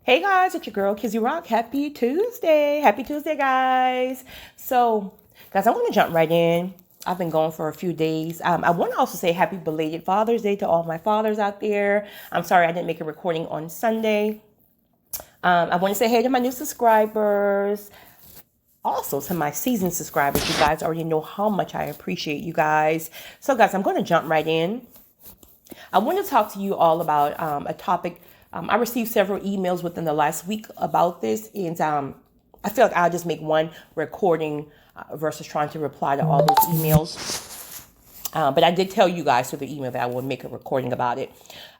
Hey guys, it's your girl Kizzy Rock. Happy Tuesday. Happy Tuesday, guys. Guys, I want to jump right in. I've been gone for a few days. I want to also say happy belated Father's Day to all my fathers out there. I'm sorry I didn't make a recording on Sunday. I want to say hey to my new subscribers. Also to my seasoned subscribers. You guys already know how much I appreciate you guys. So guys, I'm going to jump right in. I want to talk to you all about a topic. I received several emails within the last week about this, and I feel like I'll just make one recording versus trying to reply to all those emails. But I did tell you guys through the email that I would make a recording about it.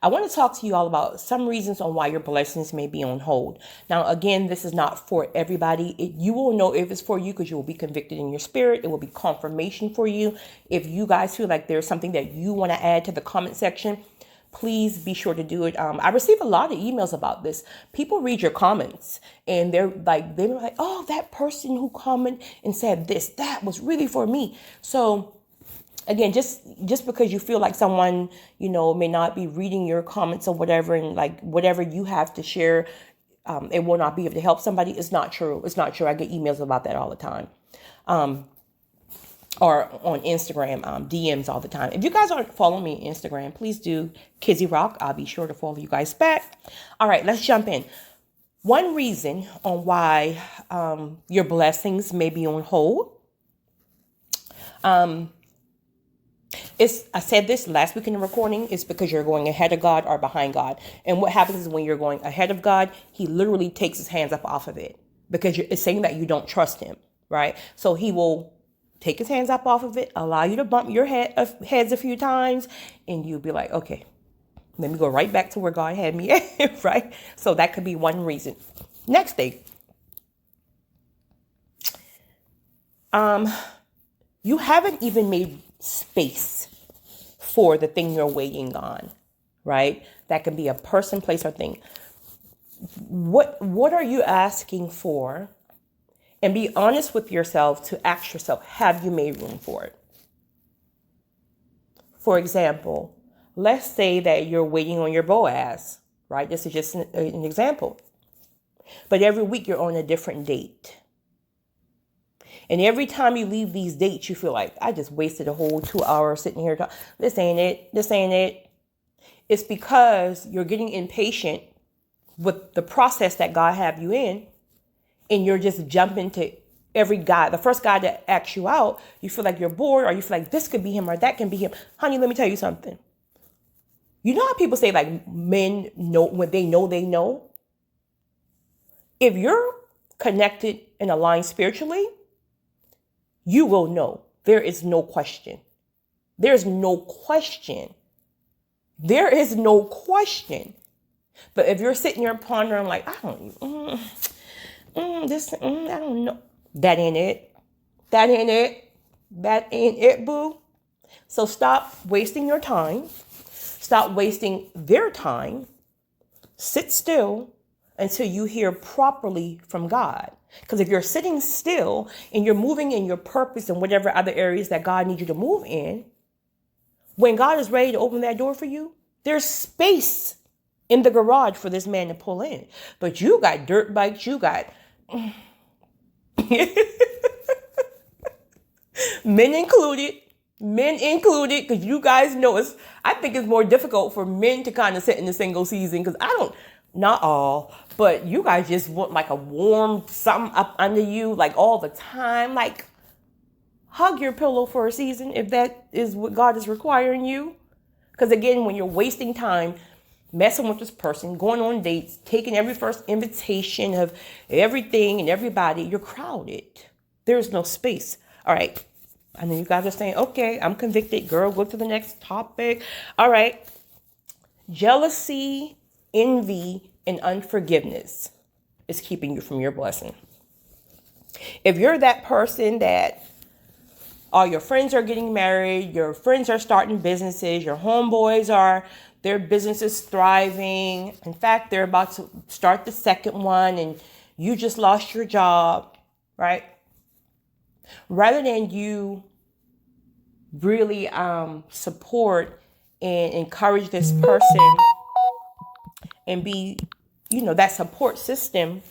I want to talk to you all about some reasons on why your blessings may be on hold. Now, again, this is not for everybody. You will know if it's for you because you will be convicted in your spirit. It will be confirmation for you. If you guys feel like there's something that you want to add to the comment section, please be sure to do it. I receive a lot of emails about this. People read your comments and they're like, oh, that person who commented and said this, that was really for me. So again, just because you feel like someone, may not be reading your comments or whatever, and like whatever you have to share, it will not be able to help somebody. It's not true. It's not true. I get emails about that all the time. Or on Instagram, DMs all the time. If you guys aren't following me on Instagram, please do. Kizzy Rock. I'll be sure to follow you guys back. All right, let's jump in. One reason on why your blessings may be on hold. I said this last week in the recording, is because you're going ahead of God or behind God. And what happens is when you're going ahead of God, he literally takes his hands up off of it because it's saying that you don't trust him, right? So he will take his hands up off of it, allow you to bump your heads a few times, and you'll be like, okay, let me go right back to where God had me at, right? So that could be one reason. Next thing. You haven't even made space for the thing you're waiting on, right? That can be a person, place, or thing. What are you asking for? And be honest with yourself to ask yourself, have you made room for it? For example, let's say that you're waiting on your Boaz, right? This is just an example. But every week you're on a different date. And every time you leave these dates, you feel like, I just wasted a whole 2 hours sitting here talking. This ain't it. This ain't it. It's because you're getting impatient with the process that God have you in. And you're just jumping to every guy. The first guy that asks you out, you feel like you're bored, or you feel like this could be him or that can be him. Honey, let me tell you something. You know how people say like men know when they know they know? If you're connected and aligned spiritually, you will know. There is no question. There's no question. There is no question. But if you're sitting here pondering like, I don't know. That ain't it. That ain't it. That ain't it, boo. So stop wasting your time. Stop wasting their time. Sit still until you hear properly from God. Because if you're sitting still and you're moving in your purpose and whatever other areas that God needs you to move in, when God is ready to open that door for you, there's space in the garage for this man to pull in. But you got dirt bikes, you got men included, because you guys know I think it's more difficult for men to kind of sit in the single season because not all, but you guys just want like a warm something up under you like all the time. Like hug your pillow for a season if that is what God is requiring you. Because again, when you're wasting time messing with this person, going on dates, taking every first invitation of everything and everybody, you're crowded. There's no space. All right. I know you guys are saying, okay, I'm convicted. Girl, go to the next topic. All right. Jealousy, envy, and unforgiveness is keeping you from your blessing. If you're that person that all your friends are getting married, your friends are starting businesses, your homeboys their businesses thriving. In fact, they're about to start the second one and you just lost your job, right? Rather than you really support and encourage this person and be, that support system,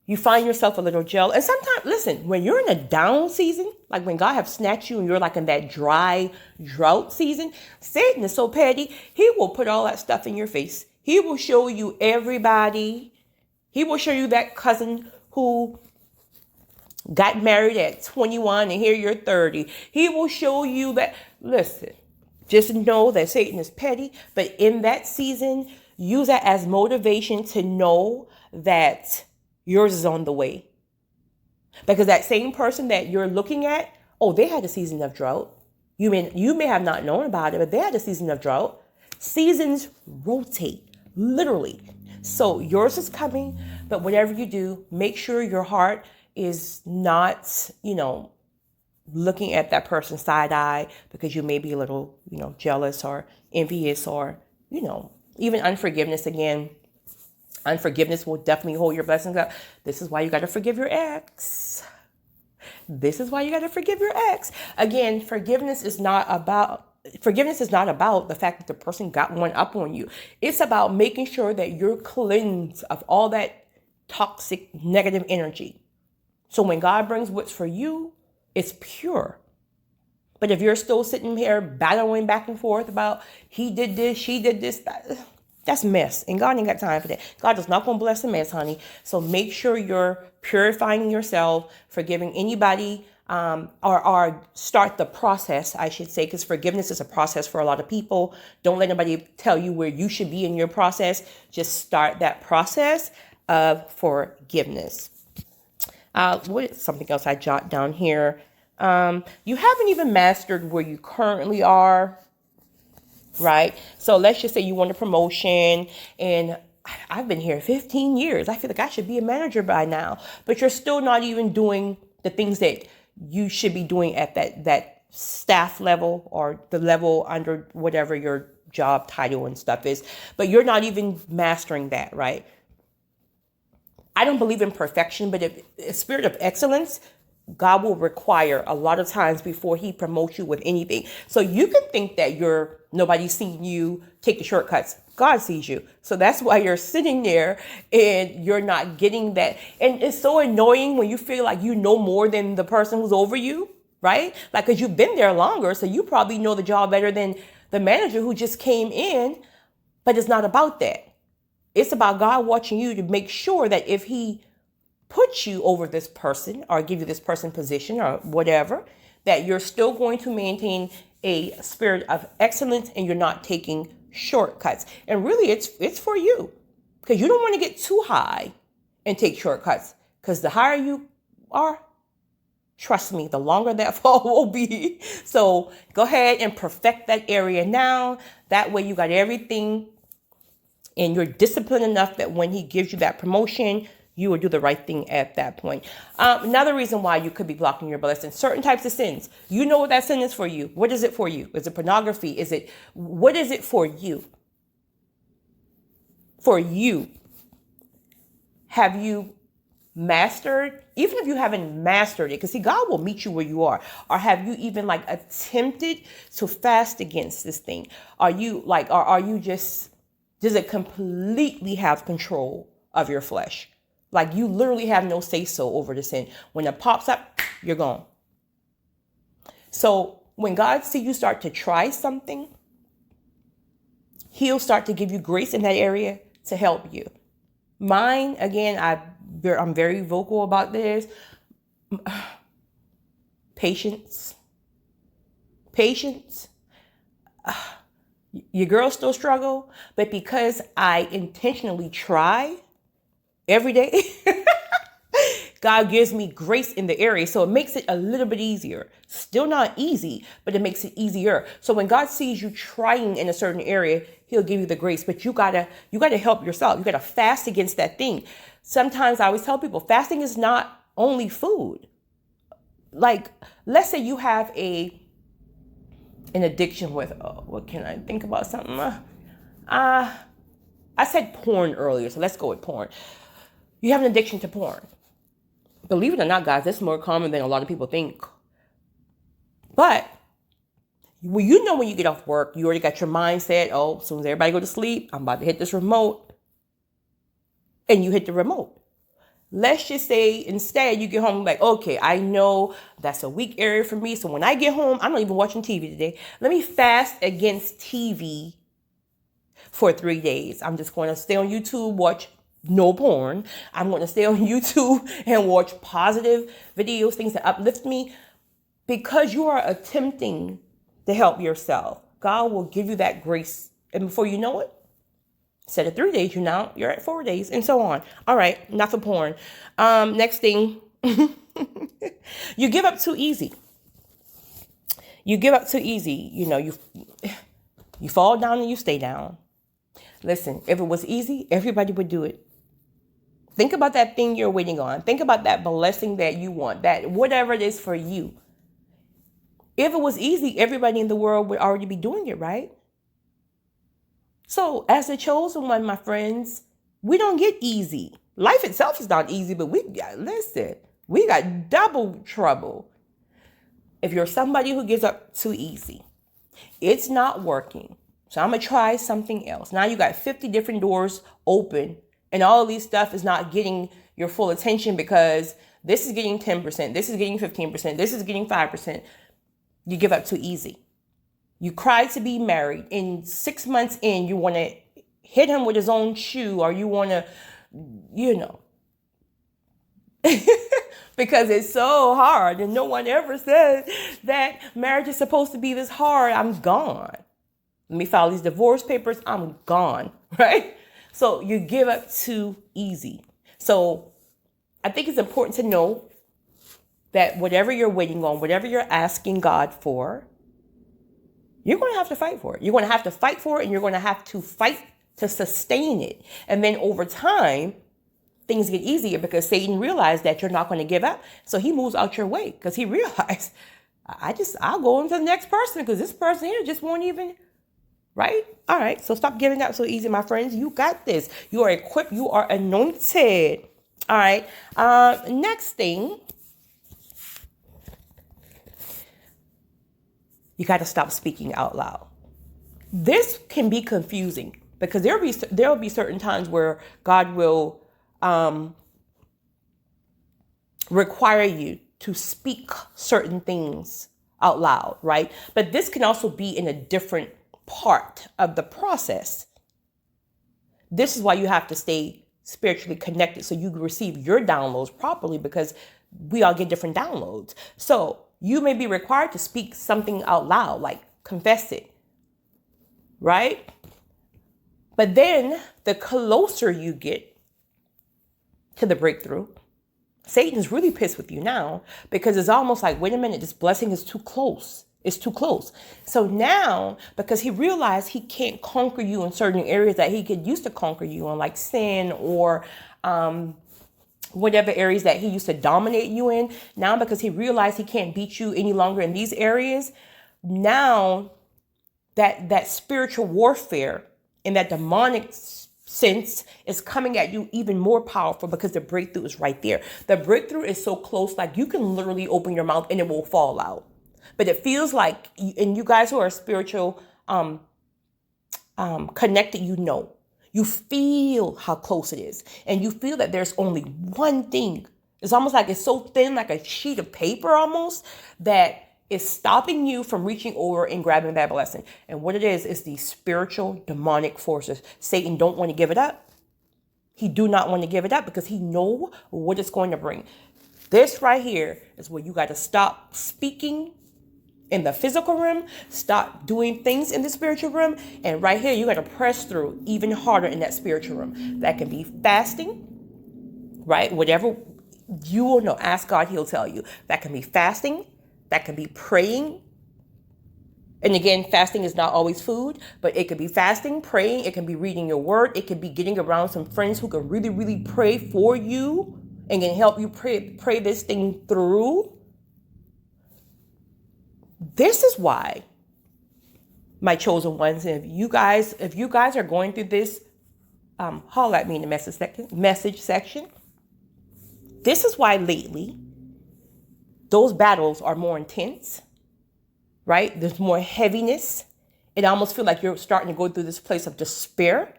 you find yourself a little jealous. And sometimes, listen, when you're in a down season, like when God have snatched you and you're like in that dry drought season, Satan is so petty. He will put all that stuff in your face. He will show you everybody. He will show you that cousin who got married at 21 and here you're 30. He will show you that. Listen, just know that Satan is petty, but in that season, use that as motivation to know that yours is on the way. Because that same person that you're looking at, oh, they had a season of drought. You may have not known about it, but they had a season of drought. Seasons rotate, literally. So yours is coming, but whatever you do, make sure your heart is not, looking at that person side eye because you may be a little, jealous or envious or, even unforgiveness again. Unforgiveness will definitely hold your blessings up. This is why you got to forgive your ex. This is why you got to forgive your ex. Again, forgiveness is not about the fact that the person got one up on you. It's about making sure that you're cleansed of all that toxic negative energy. So when God brings what's for you, it's pure. But if you're still sitting here battling back and forth about he did this, she did this, that's mess. And God ain't got time for that. God is not going to bless a mess, honey. So make sure you're purifying yourself, forgiving anybody, or start the process, I should say, because forgiveness is a process for a lot of people. Don't let anybody tell you where you should be in your process. Just start that process of forgiveness. What is something else I jot down here? You haven't even mastered where you currently are, right? So let's just say you want a promotion and I've been here 15 years. I feel like I should be a manager by now, but you're still not even doing the things that you should be doing at that staff level or the level under whatever your job title and stuff is, but you're not even mastering that, right? I don't believe in perfection, but if a spirit of excellence, God will require a lot of times before he promotes you with anything. So you can think that nobody's seeing you take the shortcuts. God sees you. So that's why you're sitting there and you're not getting that. And it's so annoying when you feel like you know more than the person who's over you, right? Like, because you've been there longer. So you probably know the job better than the manager who just came in. But it's not about that. It's about God watching you to make sure that if he puts you over this person or give you this person position or whatever, that you're still going to maintain a spirit of excellence and you're not taking shortcuts. And really, it's for you because you don't want to get too high and take shortcuts, because the higher you are, trust me, the longer that fall will be. So go ahead and perfect that area now. That way you got everything and you're disciplined enough that when he gives you that promotion, you will do the right thing at that point. Another reason why you could be blocking your blessings, certain types of sins. You know what that sin is for you. What is it for you? Is it pornography? What is it for you? For you. Have you mastered? Even if you haven't mastered it, because see, God will meet you where you are. Or have you even attempted to fast against this thing? Are you just, does it completely have control of your flesh? Like you literally have no say-so over the sin. When it pops up, you're gone. So when God sees you start to try something, he'll start to give you grace in that area to help you. Mine, again, I'm very vocal about this. Patience. Your girl still struggle, but because I intentionally try every day, God gives me grace in the area. So it makes it a little bit easier. Still not easy, but it makes it easier. So when God sees you trying in a certain area, he'll give you the grace, but you gotta help yourself. You gotta fast against that thing. Sometimes I always tell people fasting is not only food. Like, let's say you have an addiction with, what can I think about something? I said porn earlier, so let's go with porn. You have an addiction to porn. Believe it or not, guys, that's more common than a lot of people think. But when you get off work, you already got your mindset, as soon as everybody go to sleep, I'm about to hit this remote. and you hit the remote. Let's just say instead you get home like, okay, I know that's a weak area for me. So when I get home, I'm not even watching TV today. Let me fast against TV for 3 days. I'm just going to stay on YouTube, watch no porn. I'm going to stay on YouTube and watch positive videos, things that uplift me, because you are attempting to help yourself. God will give you that grace. And before you know it, instead of 3 days, you're at 4 days, and so on. All right, not for porn. Next thing, you give up too easy. You give up too easy. You know, you fall down and you stay down. Listen, if it was easy, everybody would do it. Think about that thing you're waiting on. Think about that blessing that you want, that whatever it is for you. If it was easy, everybody in the world would already be doing it, right? So as the chosen one, my friends, we don't get easy. Life itself is not easy, but we got double trouble. If you're somebody who gives up too easy, it's not working. So I'm going to try something else. Now you got 50 different doors open, and all of these stuff is not getting your full attention because this is getting 10%, this is getting 15%, this is getting 5%. You give up too easy. You cry to be married. In 6 months in, you want to hit him with his own shoe, or you want to, because it's so hard. And no one ever said that marriage is supposed to be this hard. I'm gone. Let me file these divorce papers. I'm gone, right? So you give up too easy. So I think it's important to know that whatever you're waiting on, whatever you're asking God for, you're going to have to fight for it. You're going to have to fight for it, and you're going to have to fight to sustain it. And then over time, things get easier because Satan realized that you're not going to give up. So he moves out your way because he realized, I'll go into the next person because this person here just won't even, right? All right. So stop giving up so easy, my friends. You got this. You are equipped. You are anointed. All right. Next thing. You got to stop speaking out loud. This can be confusing because there will be certain times where God will require you to speak certain things out loud, right? But this can also be in a different part of the process. This is why you have to stay spiritually connected so you can receive your downloads properly, because we all get different downloads. So you may be required to speak something out loud, like confess it, right? But then the closer you get to the breakthrough, Satan is really pissed with you now because it's almost like, wait a minute, this blessing is too close. It's too close. So now, because he realized he can't conquer you in certain areas that he could used to conquer you on, like sin or whatever areas that he used to dominate you in, now because he realized he can't beat you any longer in these areas, now that spiritual warfare and that demonic sense is coming at you even more powerful because the breakthrough is right there. The breakthrough is so close, like you can literally open your mouth and it will fall out. But it feels like, and you guys who are spiritual connected, you feel how close it is. And you feel that there's only one thing. It's almost like it's so thin, like a sheet of paper almost, that is stopping you from reaching over and grabbing that blessing. And what it is these spiritual demonic forces. Satan don't want to give it up. He do not want to give it up because he know what it's going to bring. This right here is where you got to stop speaking in the physical realm, stop doing things in the spiritual realm, and right here you got to press through even harder in that spiritual realm. That can be fasting, right? Whatever you will know, ask God, he'll tell you. That can be fasting, that can be praying. And again, fasting is not always food, but it could be fasting, praying, it can be reading your word, it could be getting around some friends who can really, really pray for you and can help you pray this thing through. This is why, my chosen ones, if you guys are going through this, holler at me in the message section. This is why lately those battles are more intense, right? There's more heaviness. It almost feels like you're starting to go through this place of despair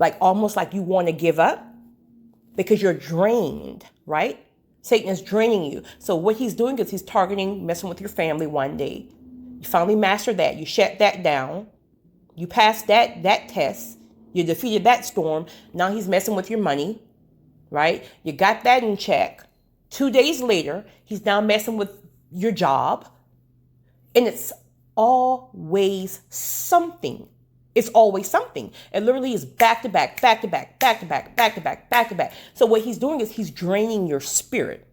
like almost like you want to give up because you're drained, right? Satan is draining you. So what he's doing is he's targeting messing with your family one day. You finally master that. You shut that down. You passed that test. You defeated that storm. Now he's messing with your money, right? You got that in check. 2 days later, he's now messing with your job. And it's always something. It's always something. It literally is back to back, back to back, back to back, back to back, back to back. So what he's doing is he's draining your spirit.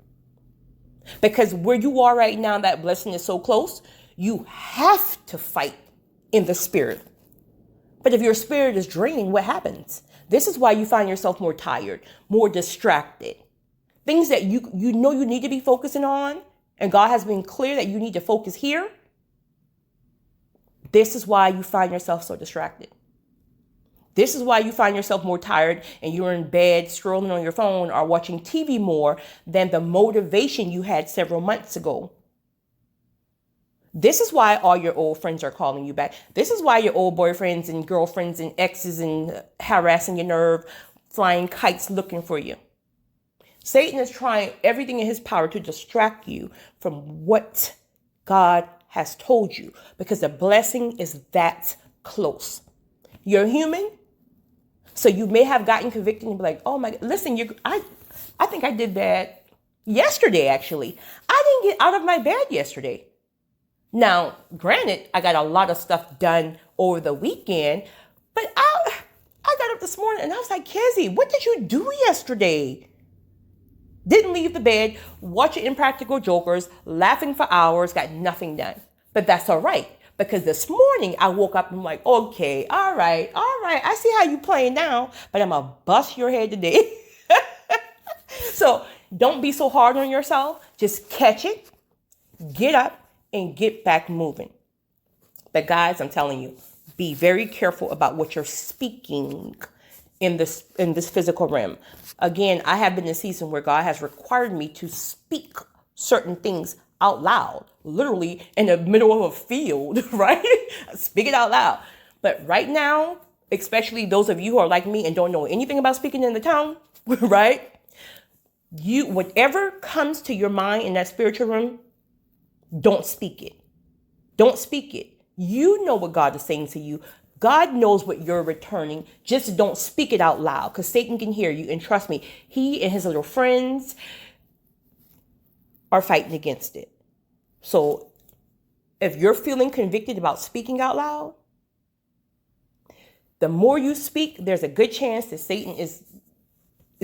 Because where you are right now, that blessing is so close, you have to fight in the spirit. But if your spirit is draining, what happens? This is why you find yourself more tired, more distracted. Things that you know you need to be focusing on, and God has been clear that you need to focus here. This is why you find yourself so distracted. This is why you find yourself more tired and you're in bed scrolling on your phone or watching TV more than the motivation you had several months ago. This is why all your old friends are calling you back. This is why your old boyfriends and girlfriends and exes and harassing your nerve, flying kites looking for you. Satan is trying everything in his power to distract you from what God has told you, because the blessing is that close. You're human, so you may have gotten convicted and be like, oh my God, listen, I think I did that yesterday, actually. I didn't get out of my bed yesterday. Now, granted, I got a lot of stuff done over the weekend, but I got up this morning and I was like, Kezzy, what did you do yesterday? Didn't leave the bed, watching Impractical Jokers, laughing for hours, got nothing done. But that's all right, because this morning I woke up and I'm like, okay, all right. I see how you playing now, but I'm going to bust your head today. So don't be so hard on yourself. Just catch it, get up, and get back moving. But guys, I'm telling you, be very careful about what you're speaking in this physical realm. Again, I have been in a season where God has required me to speak certain things out loud, literally in the middle of a field, right? Speak it out loud. But right now, especially those of you who are like me and don't know anything about speaking in the tongue, right? Whatever comes to your mind in that spiritual realm, don't speak it. Don't speak it. You know what God is saying to you. God knows what you're returning. Just don't speak it out loud, because Satan can hear you. And trust me, he and his little friends are fighting against it. So if you're feeling convicted about speaking out loud, the more you speak, there's a good chance that Satan is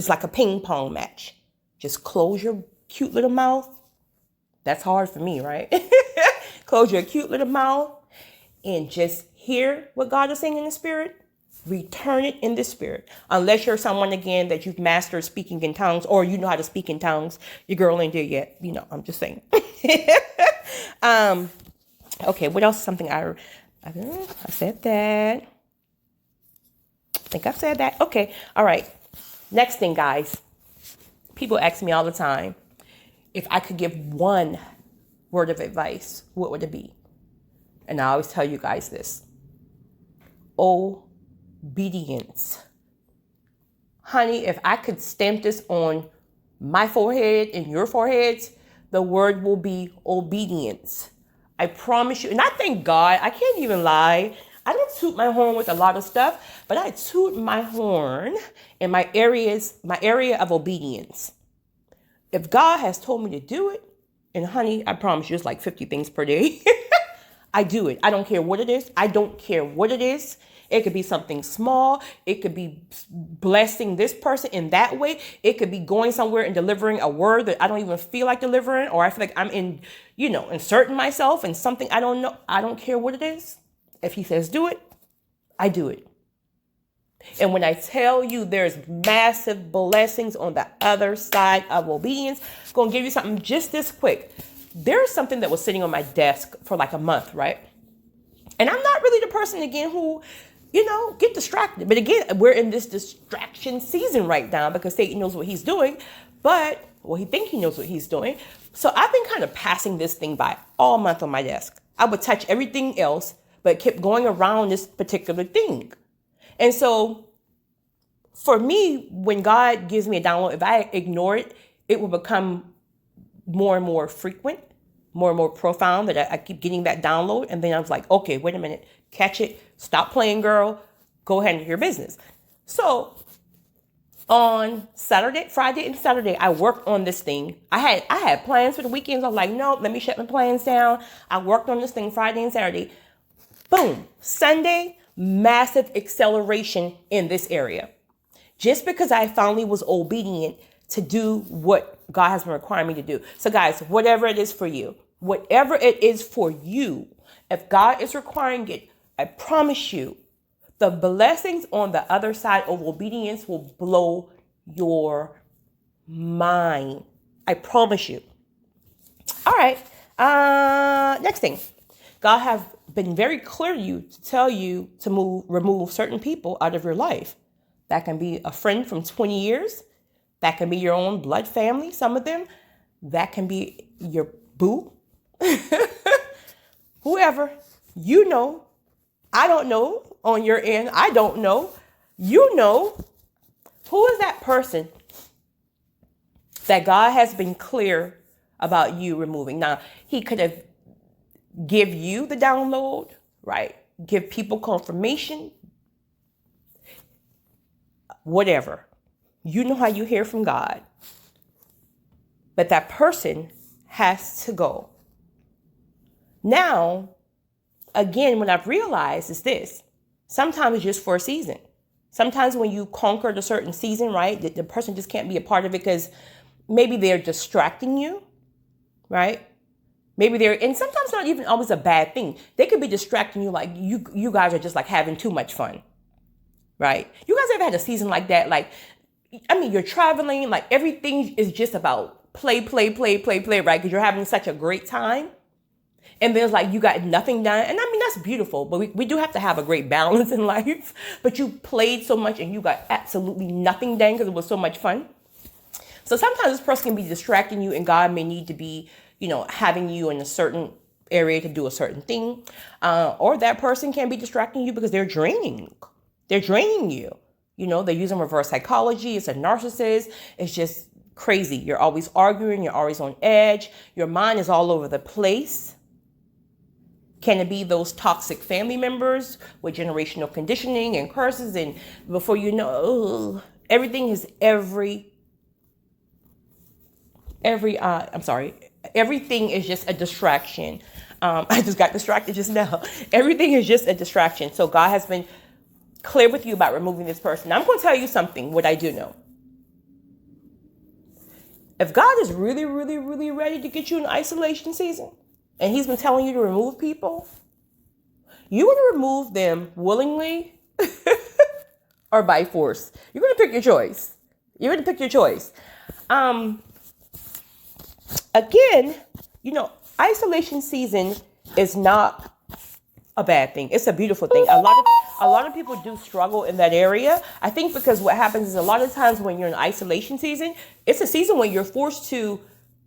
like a ping pong match. Just close your cute little mouth. That's hard for me, right? Close your cute little mouth and just hear what God is saying in the spirit. Return it in the spirit. Unless you're someone, again, that you've mastered speaking in tongues, or you know how to speak in tongues. Your girl ain't there yet. You know, I'm just saying. Okay, what else? Something I said that. I think I've said that. Okay, all right. Next thing, guys. People ask me all the time, if I could give one word of advice, what would it be? And I always tell you guys this. Obedience. Honey, if I could stamp this on my forehead and your foreheads, the word will be obedience. I promise you. And I thank God, I can't even lie. I don't toot my horn with a lot of stuff, but I toot my horn in my area of obedience. If God has told me to do it, and honey, I promise you, it's like 50 things per day. I do it. I don't care what it is. I don't care what it is. It could be something small. It could be blessing this person in that way. It could be going somewhere and delivering a word that I don't even feel like delivering, or I feel like I'm inserting myself in something I don't know. I don't care what it is. If he says do it, I do it. And when I tell you there's massive blessings on the other side of obedience, I'm going to give you something just this quick. There's something that was sitting on my desk for like a month, right? And I'm not really the person, again, who, get distracted. But again, we're in this distraction season right now because Satan knows what he's doing. He thinks he knows what he's doing. So I've been kind of passing this thing by all month on my desk. I would touch everything else, but kept going around this particular thing. And so for me, when God gives me a download, if I ignore it, it will become more and more frequent, more and more profound, that I keep getting that download. And then I was like, okay, wait a minute, catch it, stop playing, girl, go ahead and do your business. So on Friday and Saturday, I worked on this thing. I had plans for the weekends. I was like, no, let me shut my plans down. I worked on this thing Friday and Saturday. Boom. Sunday, massive acceleration in this area. Just because I finally was obedient to do what God has been requiring me to do. So guys, whatever it is for you, if God is requiring it, I promise you, the blessings on the other side of obedience will blow your mind. I promise you. All right. Next thing. God have been very clear to tell you to remove certain people out of your life. That can be a friend from 20 years. That can be your own blood family, some of them. That can be your boo. Whoever. You know. I don't know on your end. I don't know. You know. Who is that person that God has been clear about you removing? Now, he could have give you the download, right? Give people confirmation. Whatever. You know how you hear from God. But that person has to go. Now, again, what I've realized is this. Sometimes it's just for a season. Sometimes when you conquer a certain season, right, the person just can't be a part of it because maybe they're distracting you, right? Maybe and sometimes not even always a bad thing. They could be distracting you like you guys are just like having too much fun, right? You guys ever had a season like that? Like, I mean, you're traveling, like everything is just about play, right? Because you're having such a great time. And there's like, you got nothing done. And I mean, that's beautiful, but we do have to have a great balance in life. But you played so much and you got absolutely nothing done because it was so much fun. So sometimes this person can be distracting you and God may need to be, having you in a certain area to do a certain thing. Or that person can be distracting you because they're draining. They're draining you. They're using reverse psychology. It's a narcissist. It's just crazy. You're always arguing. You're always on edge. Your mind is all over the place. Can it be those toxic family members with generational conditioning and curses? And before you know, everything is everything is just a distraction. I just got distracted just now. Everything is just a distraction. So God has been clear with you about removing this person. I'm going to tell you something, what I do know. If God is really, really, really ready to get you in isolation season, and he's been telling you to remove people, you're going to remove them willingly or by force. You're going to pick your choice. Again, isolation season is not a bad thing. It's a beautiful thing. A lot of people do struggle in that area. I think because what happens is a lot of times when you're in isolation season, it's a season when you're forced to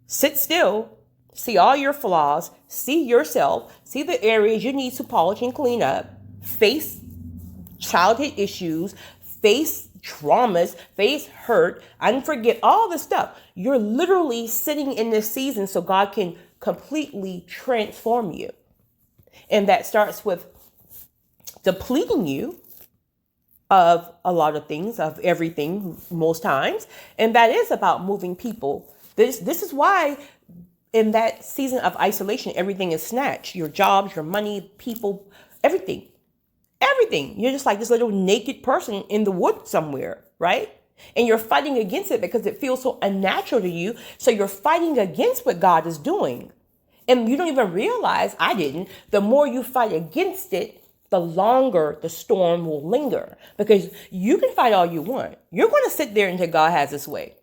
sit still, see all your flaws, see yourself, see the areas you need to polish and clean up, face childhood issues, face traumas, face hurt, and forget all the stuff. You're literally sitting in this season so God can completely transform you. And that starts with depleting you of a lot of things, of everything most times. And that is about moving people. This is why in that season of isolation, everything is snatched. Your jobs, your money, people, everything. You're just like this little naked person in the woods somewhere, right? And you're fighting against it because it feels so unnatural to you. So you're fighting against what God is doing. And you don't even realize, I didn't, the more you fight against it, the longer the storm will linger. Because you can fight all you want. You're going to sit there until God has his way.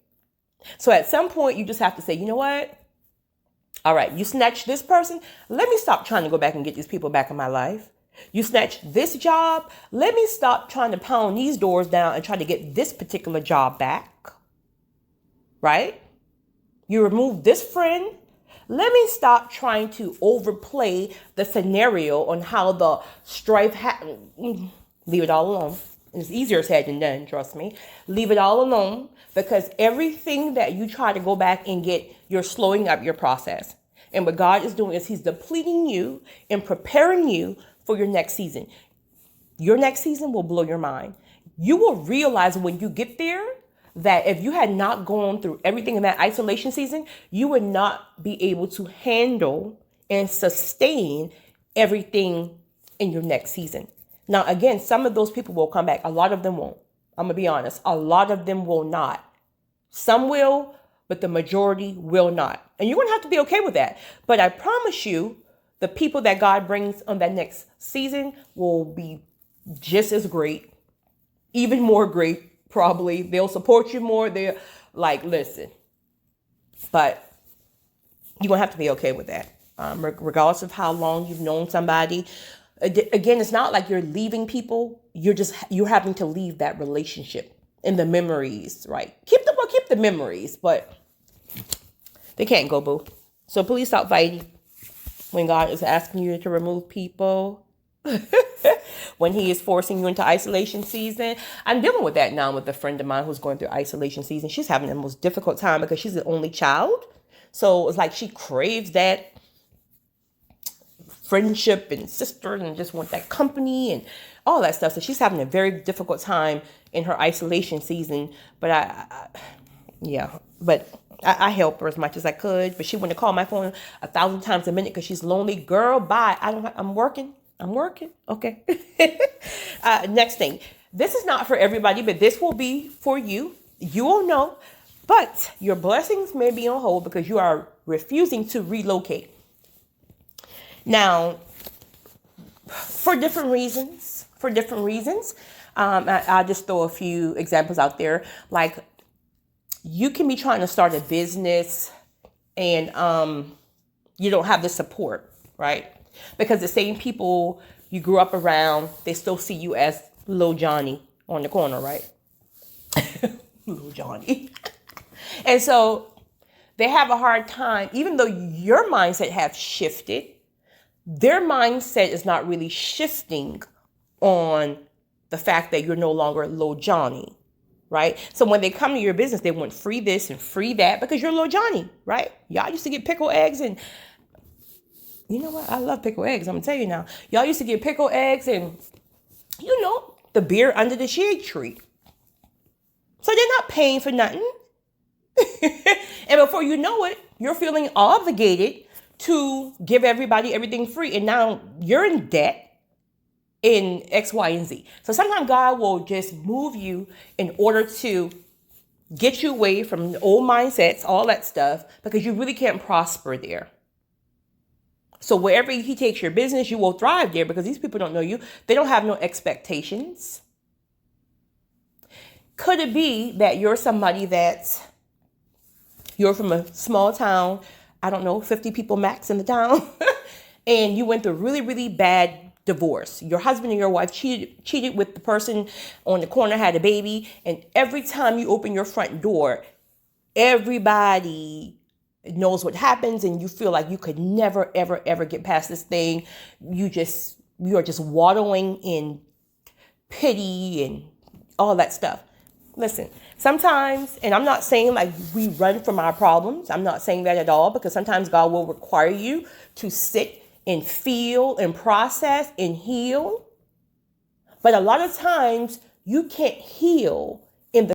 So at some point, you just have to say, you know what? All right, you snatched this person. Let me stop trying to go back and get these people back in my life. You snatched this job. Let me stop trying to pound these doors down and try to get this particular job back. Right? You remove this friend. Let me stop trying to overplay the scenario on how the strife happened. Leave it all alone. It's easier said than done, trust me. Leave it all alone, because everything that you try to go back and get, you're slowing up your process. And what God is doing is he's depleting you and preparing you for your next season. Your next season will blow your mind. You will realize when you get there that if you had not gone through everything in that isolation season, you would not be able to handle and sustain everything in your next season. Now, again, some of those people will come back. A lot of them won't. I'm going to be honest. A lot of them will not. Some will, but the majority will not. And you're going to have to be okay with that. But I promise you, the people that God brings on that next season will be just as great, even more great, probably. They'll support you more. They're like, listen. But you're going to have to be okay with that. Regardless of how long you've known somebody. Again, it's not like you're leaving people. You're having to leave that relationship and the memories, right? Keep the memories, but they can't go, boo. So please stop fighting when God is asking you to remove people. When he is forcing you into isolation season. I'm dealing with that now with a friend of mine who's going through isolation season. She's having the most difficult time because she's the only child. So it's like she craves that friendship and sister and just want that company and all that stuff. So she's having a very difficult time in her isolation season. But I help her as much as I could. But she wanted to call my phone 1,000 times a minute because she's lonely. Girl, bye. I'm working. Okay. Next thing. This is not for everybody, but this will be for you. You will know. But your blessings may be on hold because you are refusing to relocate. Now, for different reasons, I'll just throw a few examples out there. Like, you can be trying to start a business and you don't have the support, right? Because the same people you grew up around, they still see you as Lil Johnny on the corner, right? Lil Johnny. And so they have a hard time, even though your mindset has shifted, their mindset is not really shifting on the fact that you're no longer Lil Johnny, right? So when they come to your business, they want free this and free that because you're Lil Johnny, right? Y'all used to get pickled eggs and you know what? I love pickled eggs. I'm going to tell you now. Y'all used to get pickled eggs and, the beer under the shade tree. So they're not paying for nothing. And before you know it, you're feeling obligated to give everybody everything free. And now you're in debt in X, Y, and Z. So sometimes God will just move you in order to get you away from the old mindsets, all that stuff, because you really can't prosper there. So wherever he takes your business, you will thrive there because these people don't know you. They don't have no expectations. Could it be that you're somebody you're from a small town, I don't know, 50 people max in the town, and you went through a really, really bad divorce. Your husband and your wife cheated with the person on the corner, had a baby, and every time you open your front door, everybody knows what happens and you feel like you could never, ever, ever get past this thing. You are just wallowing in pity and all that stuff. Listen, sometimes, and I'm not saying like we run from our problems. I'm not saying that at all, because sometimes God will require you to sit and feel and process and heal. But a lot of times you can't heal